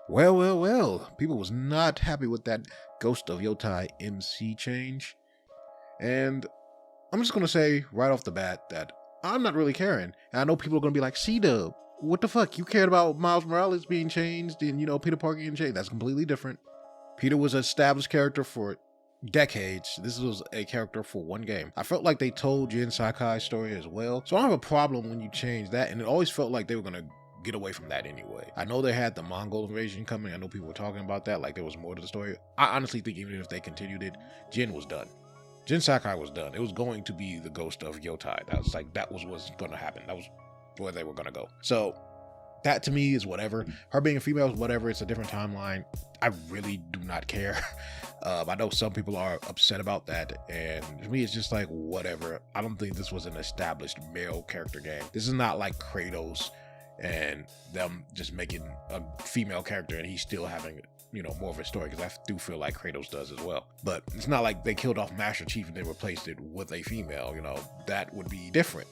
Well. People was not happy with that Ghost of Yotei MC change. And I'm just gonna say right off the bat that I'm not really caring. And I know people are gonna be like, C-Dub, what the fuck? You cared about Miles Morales being changed and, Peter Parker getting changed. That's completely different. Peter was an established character for decades. This was a character for one game. I felt like they told Jin Sakai's story as well. So I don't have a problem when you change that. And it always felt like they were gonna get away from that anyway. I know they had the Mongol invasion coming. I know people were talking about that, like there was more to the story. I honestly think even if they continued it, Jin was done. Jin Sakai was done. It was going to be the Ghost of Yotei. That was what's going to happen. That was where they were going to go. So that to me is whatever. Her being a female is whatever. It's a different timeline. I really do not care. I know some people are upset about that, and to me it's just like whatever. I don't think this was an established male character game. This is not like Kratos and them just making a female character and he's still having more of a story, because I do feel like Kratos does as well. But it's not like they killed off Master Chief and they replaced it with a female. That would be different.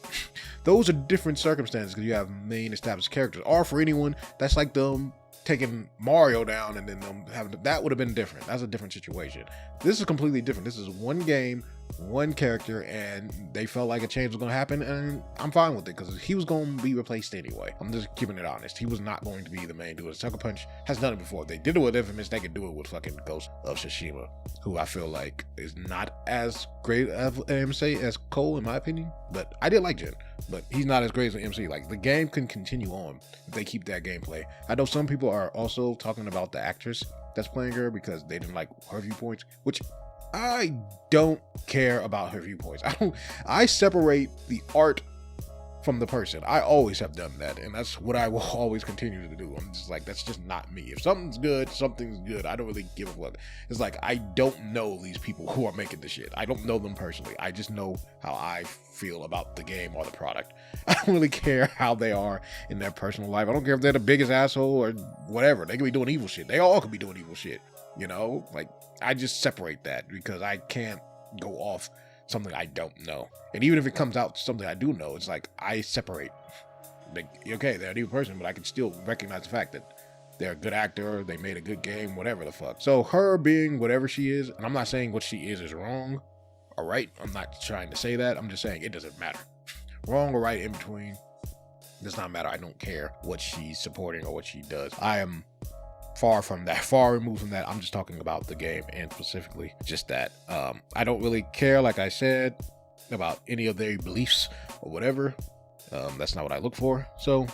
Those are different circumstances, because you have main established characters. Or for anyone, that's like them taking Mario down and then them having that would have been different. That's a different situation. This is completely different. This is one game, one character, and they felt like a change was going to happen, and I'm fine with it because he was going to be replaced anyway. I'm just keeping it honest. He was not going to be the main dude. Sucker Punch has done it before. They did it with Infamous. They could do it with fucking Ghost of Tsushima, who I feel like is not as great of an MC as Cole, in my opinion. But I did like Jin, but he's not as great as an MC. Like, the game can continue on if they keep that gameplay. I know some people are also talking about the actress that's playing her because they didn't like her viewpoints, which I don't care about her viewpoints. I separate the art from the person. I always have done that, and that's what I will always continue to do. I'm just like, that's just not me. If something's good, something's good. I don't really give a fuck. It's like, I don't know these people who are making the shit. I don't know them personally. I just know how I feel about the game or the product. I don't really care how they are in their personal life. I don't care if they're the biggest asshole or whatever. They could be doing evil shit. They all could be doing evil shit. Like, I just separate that because I can't go off something I don't know. And even if it comes out something I do know, it's like I separate. Like, okay, they're an evil person, but I can still recognize the fact that they're a good actor, they made a good game, whatever the fuck. So her being whatever she is, and I'm not saying what she is wrong or right. I'm not trying to say that. I'm just saying it doesn't matter. Wrong or right, in between, does not matter. I don't care what she's supporting or what she does. I am far from that, far removed from that. I'm just talking about the game, and specifically just that. I don't really care, like I said, about any of their beliefs or whatever. That's not what I look for. So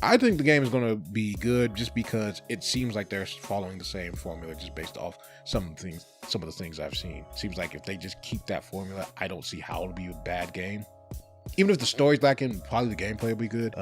I think the game is going to be good just because it seems like they're following the same formula, just based off some of the things I've seen. Seems like if they just keep that formula, I don't see how it'll be a bad game. Even if the story's lacking, probably the gameplay will be good.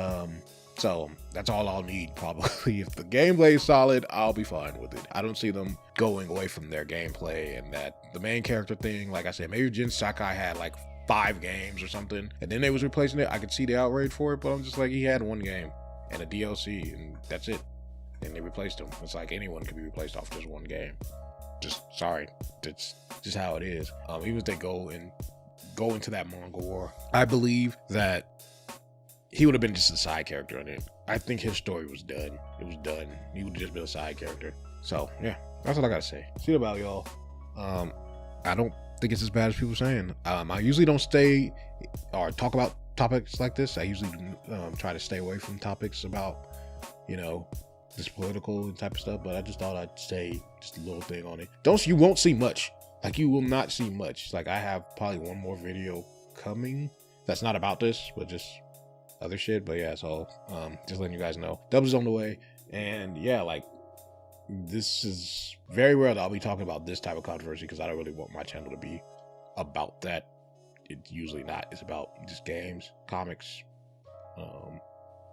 So that's all I'll need, probably. If the gameplay is solid, I'll be fine with it. I don't see them going away from their gameplay, and that the main character thing, like I said, maybe Jin Sakai had like 5 games or something, and then they was replacing it. I could see the outrage for it, but I'm just like, he had 1 game and a DLC, and that's it. And they replaced him. It's like anyone can be replaced off just 1 game. Just sorry, that's just how it is. Even if they go into that Mongol war, I believe that he would have been just a side character in it. I think his story was done. It was done. He would have just been a side character. So yeah, that's all I gotta say. See about y'all. I don't think it's as bad as people saying. I usually don't stay or talk about topics like this. I usually try to stay away from topics about, this political type of stuff, but I just thought I'd say just a little thing on it. You won't see much. Like, you will not see much. Like, I have probably one more video coming that's not about this, but just other shit. But yeah, so just letting you guys know, Dubs is on the way. And yeah, like, this is very rare that I'll be talking about this type of controversy, because I don't really want my channel to be about that. It's usually not. It's about just games, comics,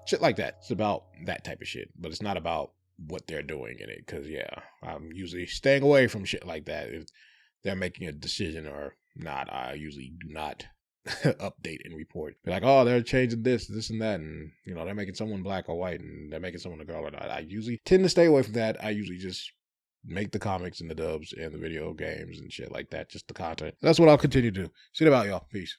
shit like that. It's about that type of shit, but it's not about what they're doing in it, because yeah, I'm usually staying away from shit like that. If they're making a decision or not, I usually do not update and report. They're like, oh, they're changing this and that, and they're making someone black or white, and they're making someone a girl or not. I usually tend to stay away from that. I usually just make the comics and the dubs and the video games and shit like that, just the content. That's what I'll continue to do. See you about, y'all. Peace.